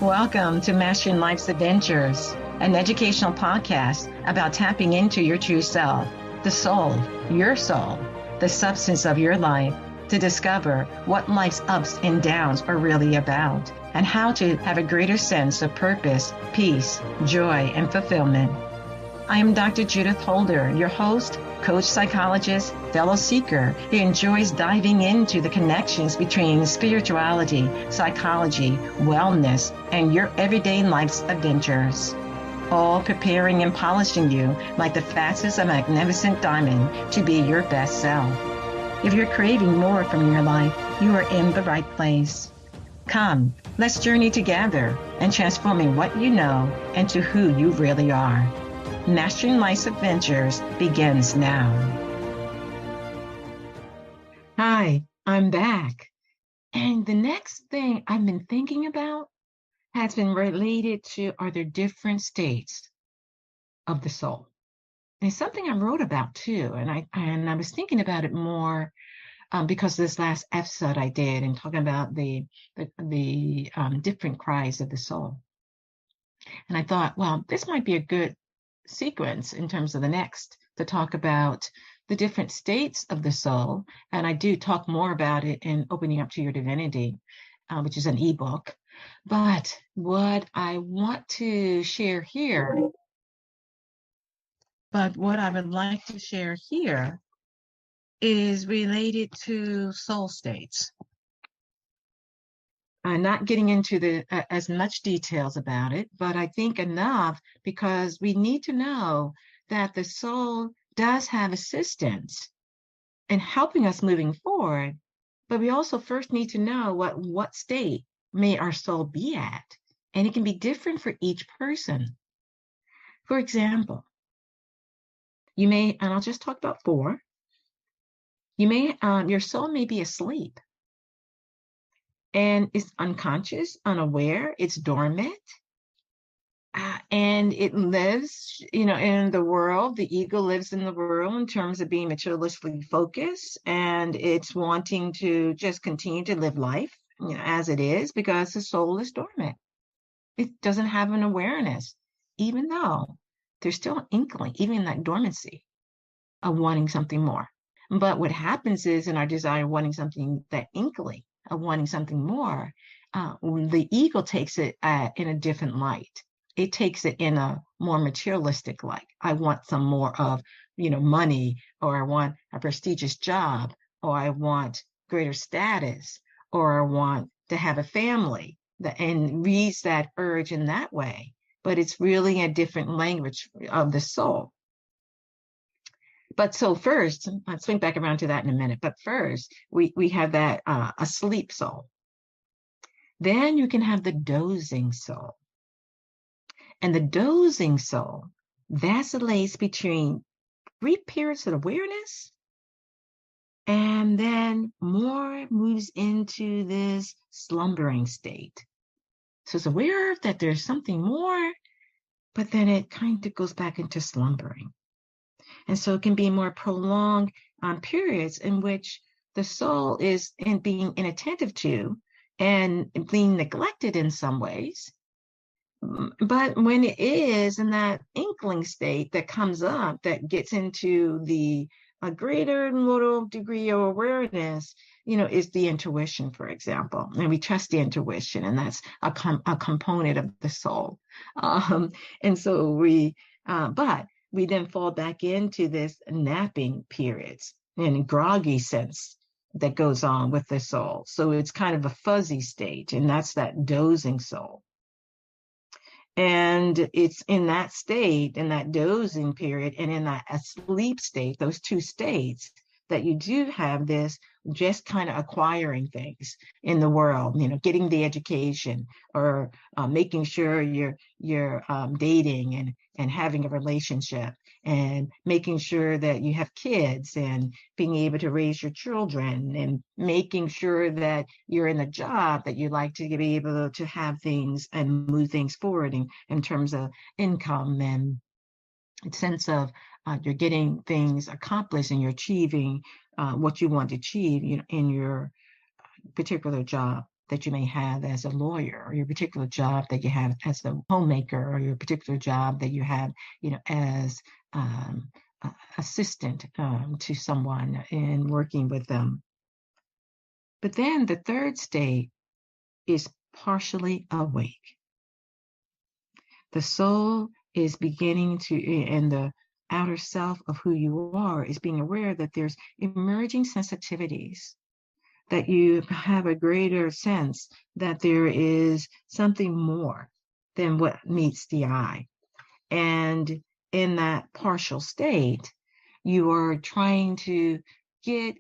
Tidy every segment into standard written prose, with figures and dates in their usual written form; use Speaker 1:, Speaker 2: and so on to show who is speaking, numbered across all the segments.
Speaker 1: Welcome to Mastering Life's Adventures, an educational podcast about tapping into your true self, the soul, your soul, the substance of your life, to discover what life's ups and downs are really about, and how to have a greater sense of purpose, peace, joy, and fulfillment. I am Dr. Judith Holder, your host, coach, psychologist, fellow seeker who enjoys diving into the connections between spirituality, psychology, wellness, and your everyday life's adventures. All preparing and polishing you like the facets of a magnificent diamond to be your best self. If you're craving more from your life, you are in the right place. Come, let's journey together and transforming what you know into who you really are. Mastering Life's Adventures begins now. Hi, I'm back. And the next thing I've been thinking about has been related to, are there different states of the soul? And it's something I wrote about too. And I was thinking about it more because this last episode I did and talking about the different cries of the soul. And I thought, well, this might be a good sequence in terms of the next to talk about the different states of the soul. And I do talk more about it in Opening Up to Your Divinity, which is an ebook. But what I want to share here, what I would like to share here is related to soul states. I'm not getting into as much details about it, but I think enough because we need to know that the soul does have assistance in helping us moving forward, but we also first need to know what state may our soul be at, and it can be different for each person. For example, you may, and I'll just talk about 4, you may, your soul may be asleep. And it's unconscious, unaware, it's dormant, and it lives, in the world. The ego lives in the world in terms of being materialistically focused, and it's wanting to just continue to live life, as it is, because the soul is dormant. It doesn't have an awareness, even though there's still an inkling, even in that dormancy, of wanting something more. But what happens is, in our desire, wanting something, that inkling of wanting something more, the ego takes it in a different light. It takes it in a more materialistic light. I want some more of, money, or I want a prestigious job, or I want greater status, or I want to have a family, and reads that urge in that way. But it's really a different language of the soul. But so first, I'll swing back around to that in a minute. But first, we have that asleep soul. Then you can have the dozing soul. And the dozing soul vacillates between brief periods of awareness and then more moves into this slumbering state. So it's aware that there's something more, but then it kind of goes back into slumbering. And so it can be more prolonged periods in which the soul is being inattentive to and being neglected in some ways. But when it is in that inkling state that comes up, that gets into a greater little degree of awareness, is the intuition, for example. And we trust the intuition, and that's a component of the soul. And so but we then fall back into this napping periods and groggy sense that goes on with the soul. So it's kind of a fuzzy state, and that's that dozing soul. And it's in that state, in that dozing period, and in that asleep state, those two states, that you do have this just kind of acquiring things in the world, getting the education, or making sure you're dating and having a relationship, and making sure that you have kids and being able to raise your children, and making sure that you're in a job that you like to be able to have things and move things forward in terms of income and sense of you're getting things accomplished and you're achieving what you want to achieve in your particular job. that you may have as a lawyer, or your particular job that you have as a homemaker, or your particular job that you have, as um, assistant to someone in working with them. But then the third state is partially awake. The soul is beginning to, and the outer self of who you are is being aware that there's emerging sensitivities, that you have a greater sense that there is something more than what meets the eye. And in that partial state, you are trying to get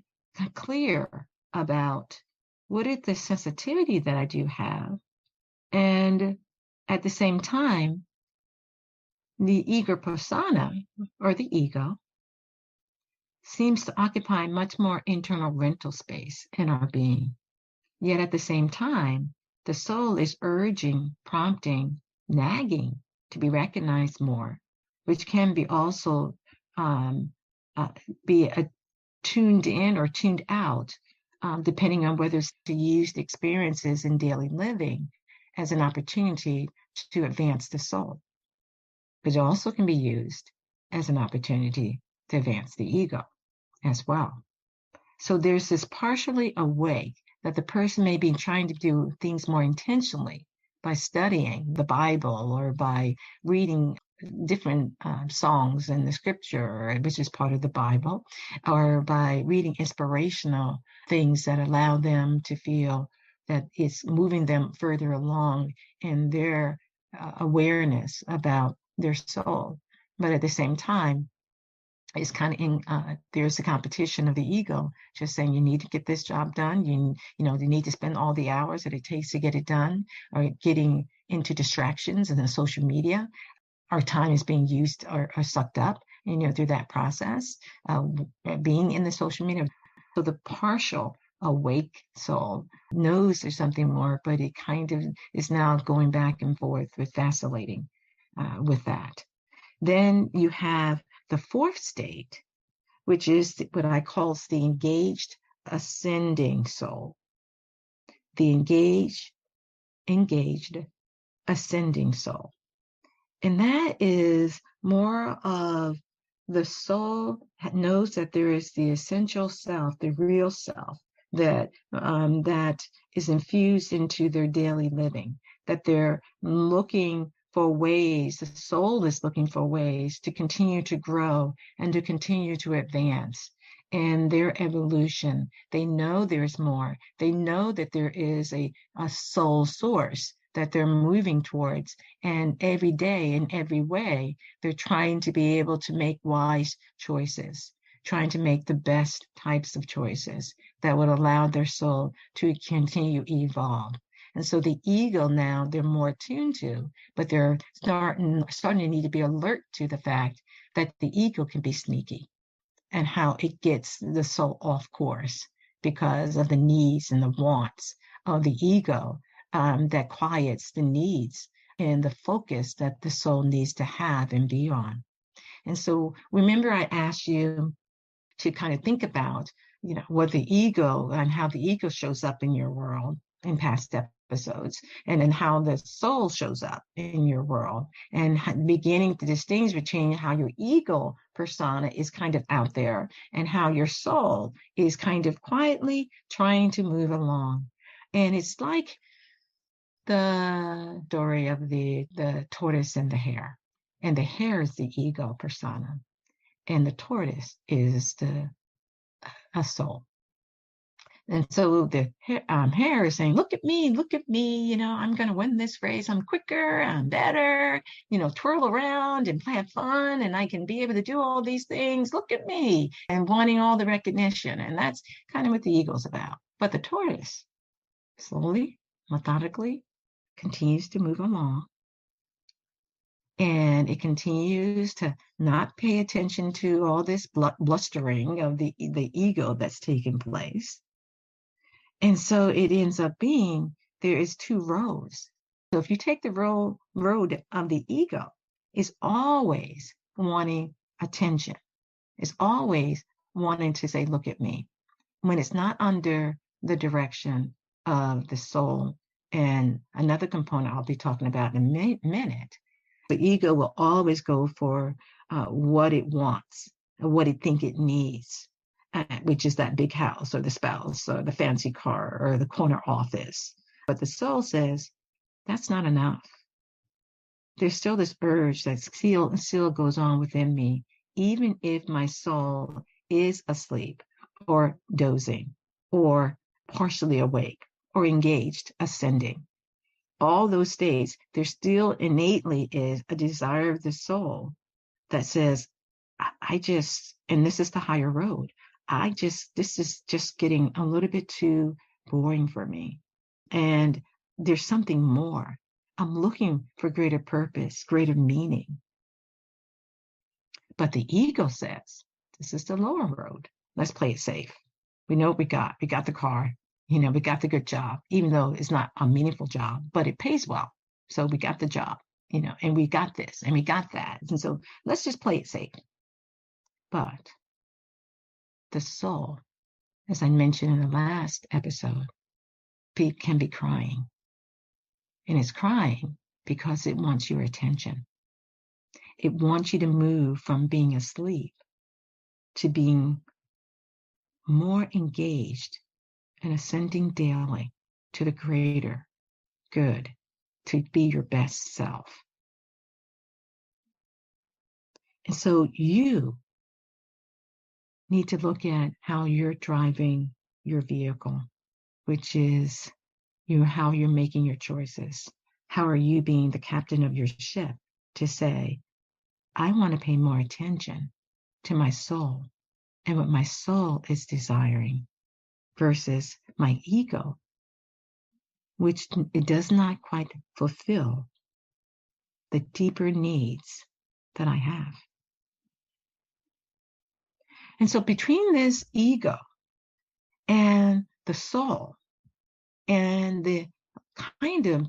Speaker 1: clear about what is the sensitivity that I do have. And at the same time, the ego persona, or the ego, seems to occupy much more internal rental space in our being. Yet at the same time, the soul is urging, prompting, nagging to be recognized more, which can be also be tuned in or tuned out, depending on whether it's to use the experiences in daily living as an opportunity to advance the soul. But it also can be used as an opportunity to advance the ego as well. So there's this partially awake that the person may be trying to do things more intentionally by studying the Bible or by reading different songs in the scripture, which is part of the Bible, or by reading inspirational things that allow them to feel that it's moving them further along in their awareness about their soul. But at the same time, it's kind of there's the competition of the ego, just saying you need to get this job done. You need to spend all the hours that it takes to get it done, or getting into distractions and the social media. Our time is being used or sucked up, through that process, being in the social media. So the partial awake soul knows there's something more, but it kind of is now going back and forth with vacillating with that. Then you have the fourth state, which is what I call the engaged ascending soul. The engaged ascending soul. And that is more of the soul knows that there is the essential self, the real self, that is infused into their daily living, that they're looking for ways, the soul is looking for ways to continue to grow and to continue to advance in their evolution. They know there's more. They know that there is a soul source that they're moving towards. And every day, in every way, they're trying to be able to make wise choices, trying to make the best types of choices that would allow their soul to continue to evolve. And so the ego now, they're more attuned to, but they're starting to need to be alert to the fact that the ego can be sneaky and how it gets the soul off course because of the needs and the wants of the ego that quiets the needs and the focus that the soul needs to have and be on. And so remember I asked you to kind of think about, what the ego and how the ego shows up in your world in past episodes, and then how the soul shows up in your world, and beginning to distinguish between how your ego persona is kind of out there and how your soul is kind of quietly trying to move along. And it's like the story of the tortoise and the hare. And the hare is the ego persona, and the tortoise is a soul. And so the hare is saying, look at me, I'm going to win this race. I'm quicker, I'm better, twirl around and have fun, and I can be able to do all these things. Look at me, and wanting all the recognition. And that's kind of what the ego's about. But the tortoise, slowly, methodically, continues to move along. And it continues to not pay attention to all this blustering of the ego that's taking place. And so it ends up being, there is two roads. So if you take the road of the ego, it's always wanting attention. It's always wanting to say, look at me, when it's not under the direction of the soul. And another component I'll be talking about in a minute. The ego will always go for what it wants, what it think it needs, which is that big house or the spouse or the fancy car or the corner office. But the soul says, that's not enough. There's still this urge that still goes on within me, even if my soul is asleep or dozing or partially awake or engaged, ascending. All those states, there still innately is a desire of the soul that says, I just, and this is the higher road. This is just getting a little bit too boring for me. And there's something more. I'm looking for greater purpose, greater meaning. But the ego says, this is the lower road. Let's play it safe. We know what we got. We got the car. We got the good job, even though it's not a meaningful job, but it pays well. So we got the job, and we got this and we got that. And so let's just play it safe. But the soul, as I mentioned in the last episode, can be crying. And it's crying because it wants your attention. It wants you to move from being asleep to being more engaged and ascending daily to the greater good, to be your best self. And so you need to look at how you're driving your vehicle, which is how you're making your choices. How are you being the captain of your ship to say, I want to pay more attention to my soul and what my soul is desiring versus my ego, which it does not quite fulfill the deeper needs that I have. And so between this ego and the soul and the kind of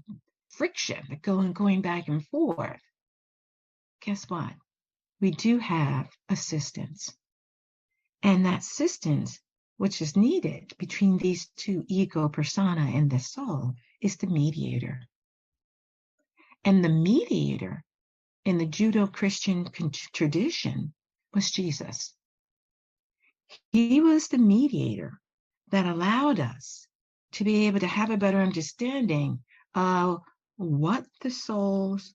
Speaker 1: friction that going back and forth, guess what? We do have assistance. And that assistance, which is needed between these two ego persona and the soul, is the mediator. And the mediator in the Judeo-Christian tradition was Jesus. He was the mediator that allowed us to be able to have a better understanding of what the soul's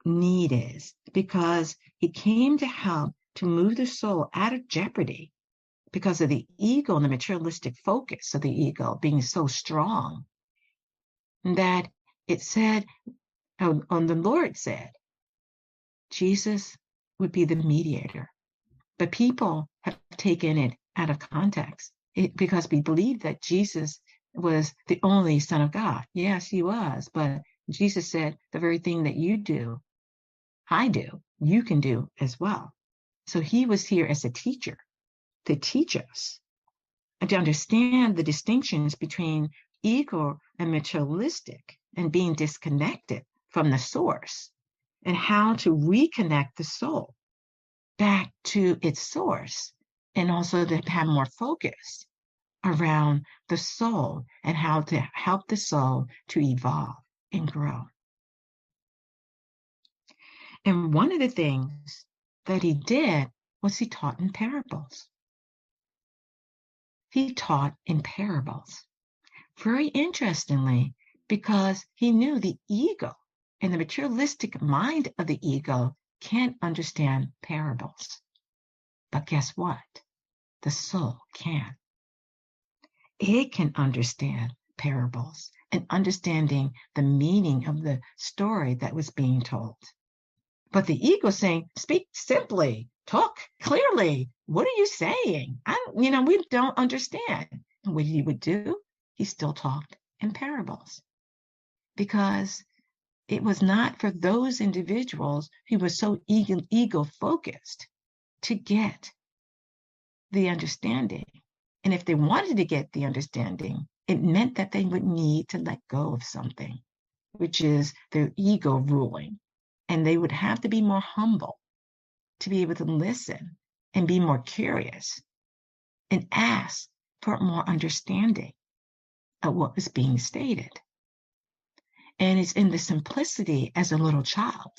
Speaker 1: need is, because he came to help to move the soul out of jeopardy because of the ego and the materialistic focus of the ego being so strong that it said, the Lord said, Jesus would be the mediator. But people have taken it out of context because we believe that Jesus was the only Son of God. Yes, he was. But Jesus said, the very thing that you do, I do, you can do as well. So he was here as a teacher to teach us and to understand the distinctions between ego and materialistic and being disconnected from the source, and how to reconnect the soul back to its source, and also to have more focus around the soul and how to help the soul to evolve and grow. And one of the things that he did was he taught in parables. He taught in parables. Very interestingly, because he knew the ego and the materialistic mind of the ego can't understand parables. But guess what? The soul can. It can understand parables and understanding the meaning of the story that was being told. But the ego is saying, speak simply, talk clearly. What are you saying? We don't understand. And what he would do, he still talked in parables, because it was not for those individuals who were so ego focused to get the understanding. And if they wanted to get the understanding, it meant that they would need to let go of something, which is their ego ruling. And they would have to be more humble to be able to listen and be more curious and ask for more understanding. of what was being stated. And it's in the simplicity as a little child.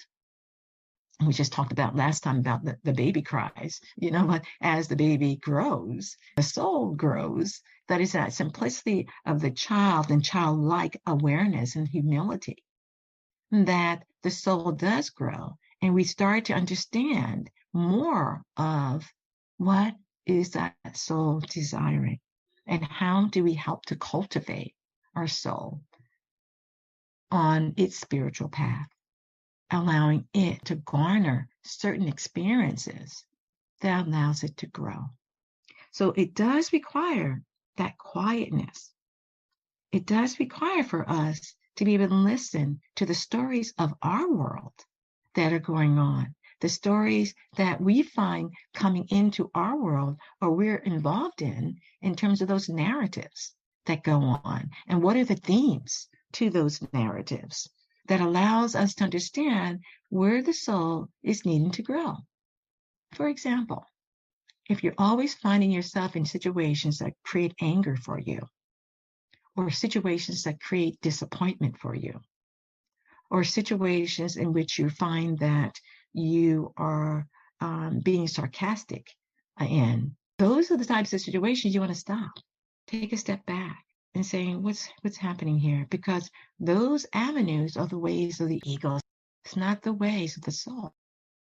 Speaker 1: We just talked about last time about the baby cries, but as the baby grows, the soul grows. That is that simplicity of the child and childlike awareness and humility that the soul does grow. And we start to understand more of what is that soul desiring and how do we help to cultivate our soul on its spiritual path, allowing it to garner certain experiences that allows it to grow. So it does require that quietness. It does require for us to be able to listen to the stories of our world that are going on, the stories that we find coming into our world or we're involved in terms of those narratives that go on. And what are the themes to those narratives that allows us to understand where the soul is needing to grow. For example, if you're always finding yourself in situations that create anger for you, or situations that create disappointment for you, or situations in which you find that you are being sarcastic in, those are the types of situations you want to stop. Take a step back and saying, what's happening here? Because those avenues are the ways of the ego. It's not the ways of the soul.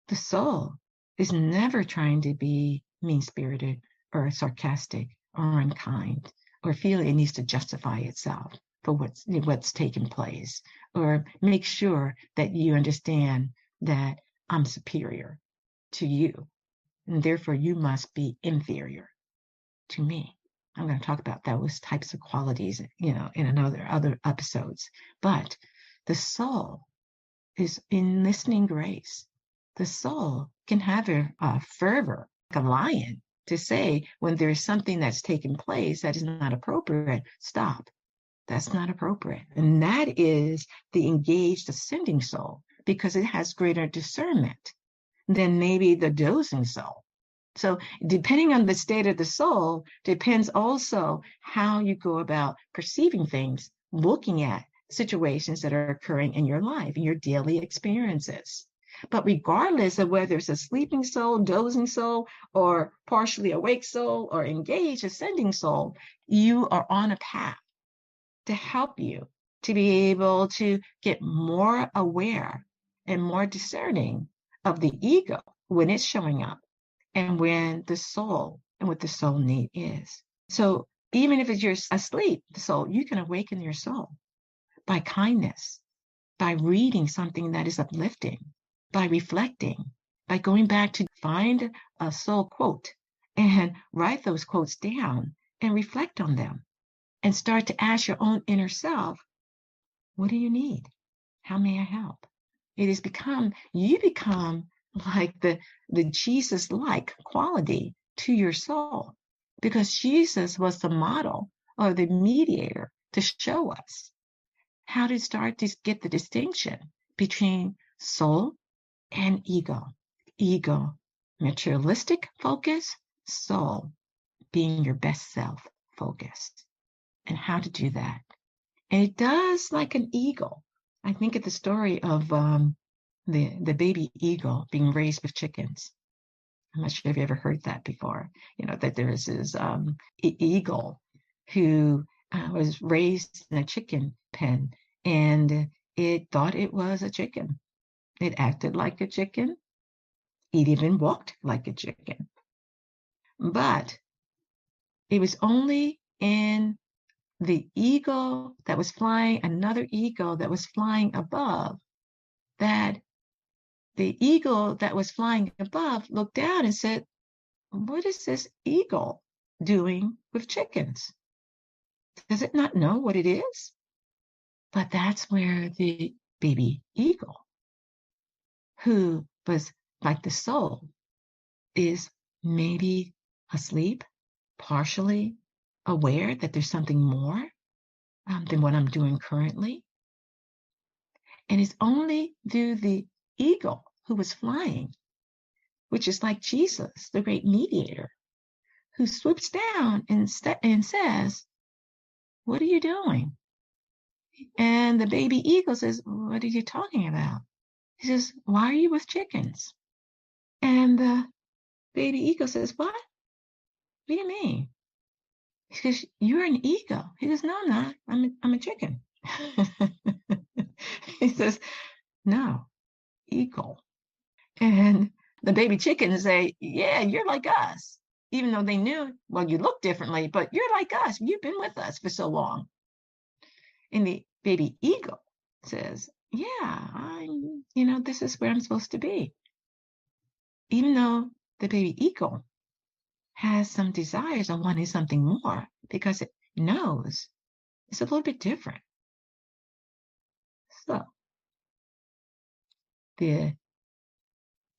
Speaker 1: The soul is never trying to be mean-spirited or sarcastic or unkind or feel it needs to justify itself for what's taken place, or make sure that you understand that I'm superior to you, and therefore you must be inferior to me. I'm going to talk about those types of qualities, in other episodes. But the soul is in listening grace. The soul can have a fervor, like a lion, to say when there's something that's taken place that is not appropriate, stop. That's not appropriate. And that is the engaged ascending soul, because it has greater discernment than maybe the dozing soul. So depending on the state of the soul, depends also how you go about perceiving things, looking at situations that are occurring in your life, in your daily experiences. But regardless of whether it's a sleeping soul, dozing soul, or partially awake soul, or engaged ascending soul, you are on a path to help you to be able to get more aware and more discerning of the ego when it's showing up and when the soul and what the soul need is. So even if you're asleep, the soul, you can awaken your soul by kindness, by reading something that is uplifting, by reflecting, by going back to find a soul quote and write those quotes down and reflect on them and start to ask your own inner self, what do you need? How may I help? You become like the Jesus-like quality to your soul, because Jesus was the model or the mediator to show us how to start to get the distinction between soul and ego. Ego, materialistic focus, soul, being your best self focused, and how to do that. And it does like an eagle. I think of the story of the baby eagle being raised with chickens. I'm not sure if you ever heard that before. That there is this eagle who was raised in a chicken pen, and it thought it was a chicken. It acted like a chicken. It even walked like a chicken. But it was only in the eagle that was flying, another eagle that was flying above, that the eagle that was flying above looked down and said, what is this eagle doing with chickens? Does it not know what it is? But that's where the baby eagle, who was like the soul, is maybe asleep, partially aware that there's something more than what I'm doing currently. And it's only through the eagle who was flying, which is like Jesus, the great mediator, who swoops down and says, what are you doing? And the baby eagle says, what are you talking about? He says, why are you with chickens? And the baby eagle says, what? What do you mean? He goes, you're an eagle. He goes, no, I'm not. I'm a chicken. He says, no, eagle. And the baby chickens say, yeah, you're like us. Even though they knew, well, you look differently, but you're like us. You've been with us for so long. And the baby eagle says, yeah, this is where I'm supposed to be. Even though the baby eagle has some desires on wanting something more because it knows it's a little bit different. So the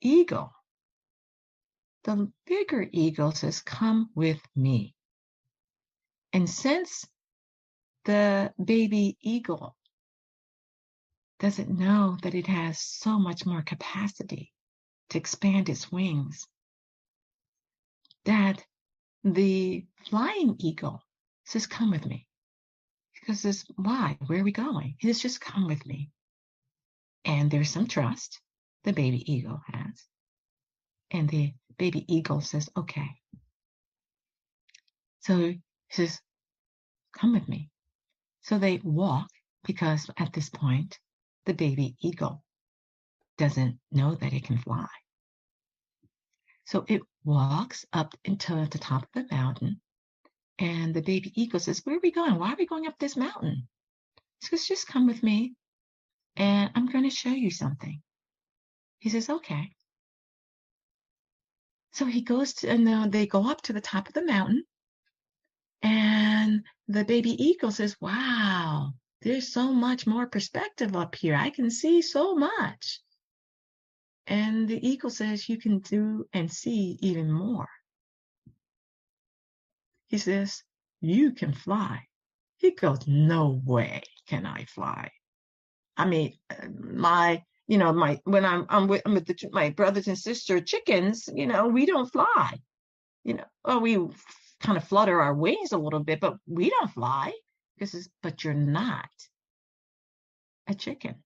Speaker 1: eagle, the bigger eagle says, come with me. And since the baby eagle doesn't know that it has so much more capacity to expand its wings, that the flying eagle says, come with me. Because says, why? Where are we going? He says, just come with me. And there's some trust the baby eagle has. And the baby eagle says, okay. So he says, come with me. So they walk because at this point, the baby eagle doesn't know that it can fly. So it walks up into the top of the mountain. And the baby eagle says, where are we going? Why are we going up this mountain? He says, just come with me and I'm going to show you something. He says, okay. So he goes to, and they go up to the top of the mountain. And the baby eagle says, wow, there's so much more perspective up here. I can see so much. And the eagle says, you can do and see even more. He says, you can fly. He goes, no way can I fly. I mean, when I'm with my brothers and sisters chickens, we don't fly. We kind of flutter our wings a little bit, but we don't fly. But you're not a chicken.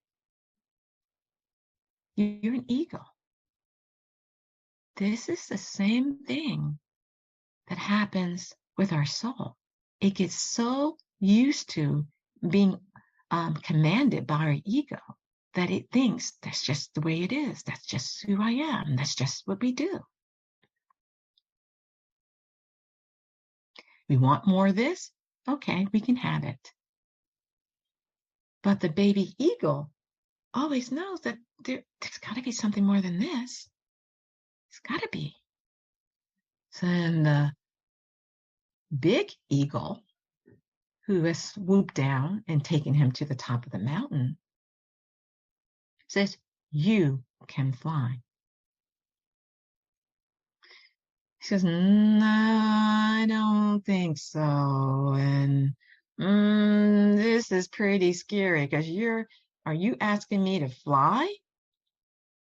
Speaker 1: You're an eagle. This is the same thing that happens with our soul. It gets so used to being commanded by our ego that it thinks that's just the way it is. That's just who I am. That's just what we do. We want more of this? Okay, we can have it. But the baby eagle always knows that there's got to be something more than this. It's got to be. So then the big eagle, who has swooped down and taken him to the top of the mountain, says, you can fly. He says, no, I don't think so. And this is pretty scary because are you asking me to fly?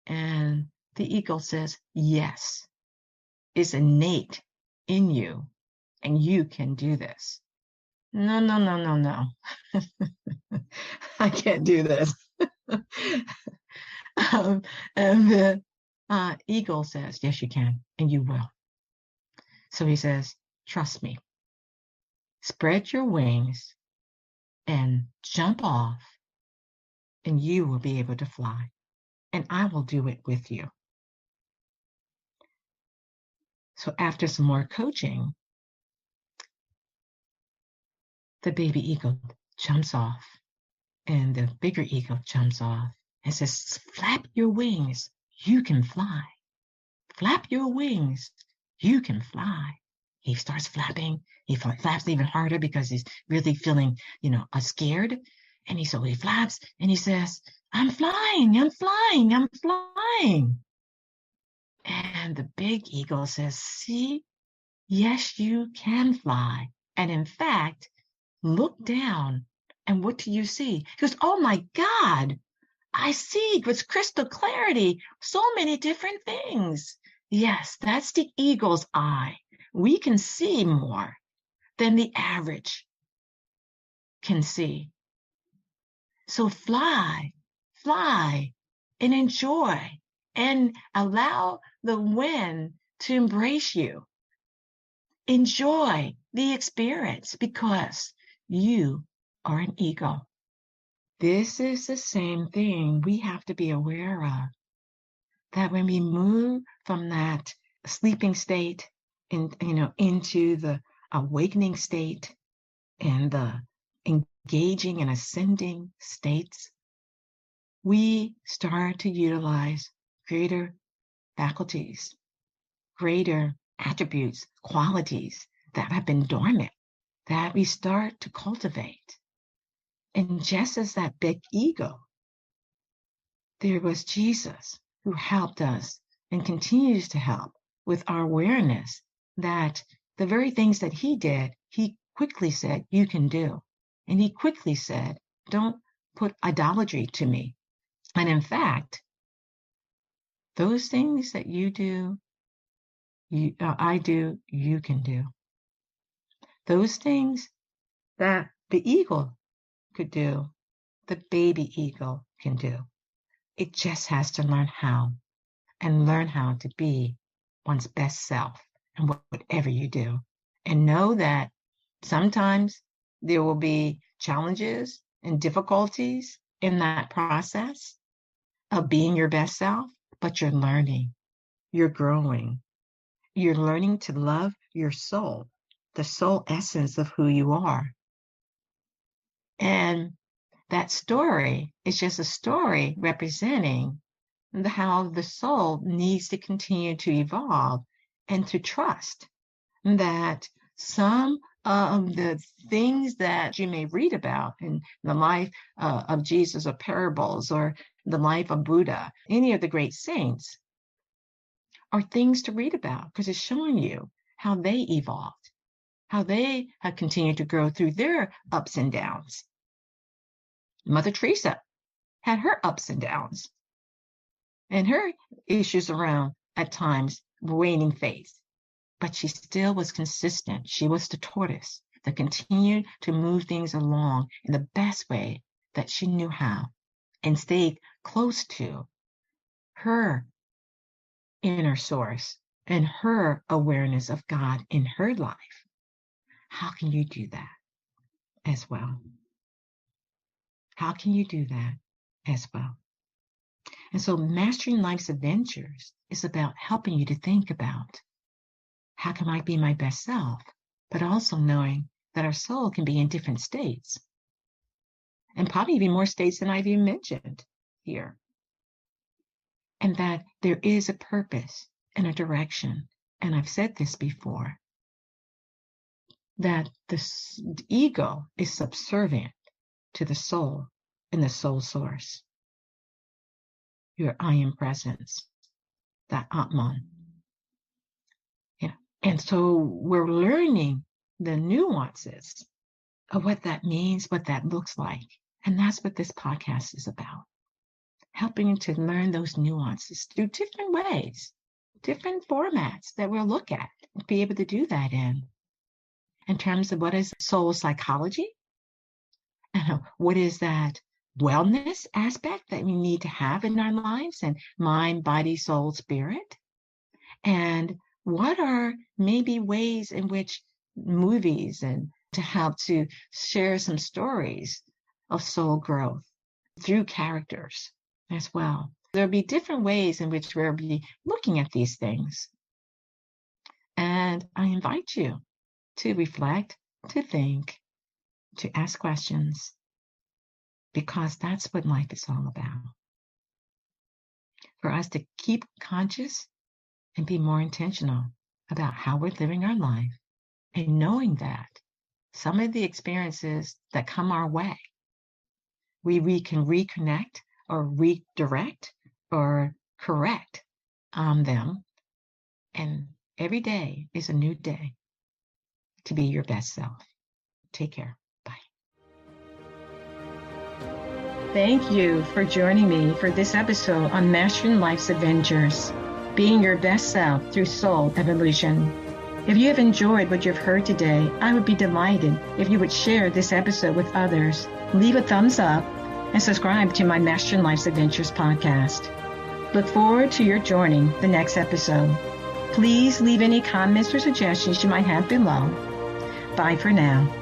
Speaker 1: And the eagle says, yes, it's innate in you and you can do this. No. I can't do this. And the eagle says, yes, you can, and you will. So he says, trust me. Spread your wings and jump off, and you will be able to fly. And I will do it with you. So after some more coaching, the baby eagle jumps off, and the bigger eagle jumps off and says, flap your wings, you can fly. Flap your wings, you can fly. He starts flapping. He flaps even harder because he's really feeling, scared. And he flaps and he says, I'm flying. And the big eagle says, see, yes, you can fly. And in fact, look down. And what do you see? He goes, oh my God, I see with crystal clarity so many different things. Yes, that's the eagle's eye. We can see more than the average. can see. So fly and enjoy and allow the wind to embrace you. Enjoy the experience because you are an eagle. This is the same thing we have to be aware of, that when we move from that sleeping state into the awakening state and the engaging and ascending states, we start to utilize greater faculties, greater attributes, qualities that have been dormant, that we start to cultivate. And just as that big ego, there was Jesus who helped us and continues to help with our awareness that the very things that he did, he quickly said, you can do. And he quickly said, don't put idolatry to me. And in fact, those things that you do, I do, you can do. Those things that the eagle could do, the baby eagle can do. It just has to learn how to be one's best self and whatever you do. And know that sometimes there will be challenges and difficulties in that process of being your best self, but you're learning, you're growing, you're learning to love your soul, the soul essence of who you are. And that story is just a story representing how the soul needs to continue to evolve and to trust that some of the things that you may read about in the life of Jesus or parables or the life of Buddha, any of the great saints, are things to read about because it's showing you how they evolved, how they have continued to grow through their ups and downs. Mother Teresa had her ups and downs and her issues around, at times, waning faith. But she still was consistent. She was the tortoise that continued to move things along in the best way that she knew how and stayed close to her inner source and her awareness of God in her life. How can you do that as well? How can you do that as well? And so Mastering Life's Adventures is about helping you to think about how can I be my best self, but also knowing that our soul can be in different states, and probably even more states than I've even mentioned here. And that there is a purpose and a direction. And I've said this before, that the ego is subservient to the soul and the soul source, your I am presence, that Atman. Yeah. And so we're learning the nuances of what that means, what that looks like. And that's what this podcast is about. Helping to learn those nuances through different ways, different formats that we'll look at and be able to do that in terms of what is soul psychology, and what is that wellness aspect that we need to have in our lives, and mind, body, soul, spirit, and what are maybe ways in which movies and to help to share some stories of soul growth through characters as well. There'll be different ways in which we'll be looking at these things. And I invite you to reflect, to think, to ask questions, because that's what life is all about. For us to keep conscious and be more intentional about how we're living our life, and knowing that some of the experiences that come our way, we can reconnect or redirect or correct on them. And every day is a new day to be your best self. Take care. Bye. Thank you for joining me for this episode on Mastering Life's Adventures, being your best self through soul evolution. If you have enjoyed what you've heard today, I would be delighted if you would share this episode with others, leave a thumbs up, and subscribe to my Mastering Life's Adventures podcast. Look forward to your joining the next episode. Please leave any comments or suggestions you might have below. Bye for now.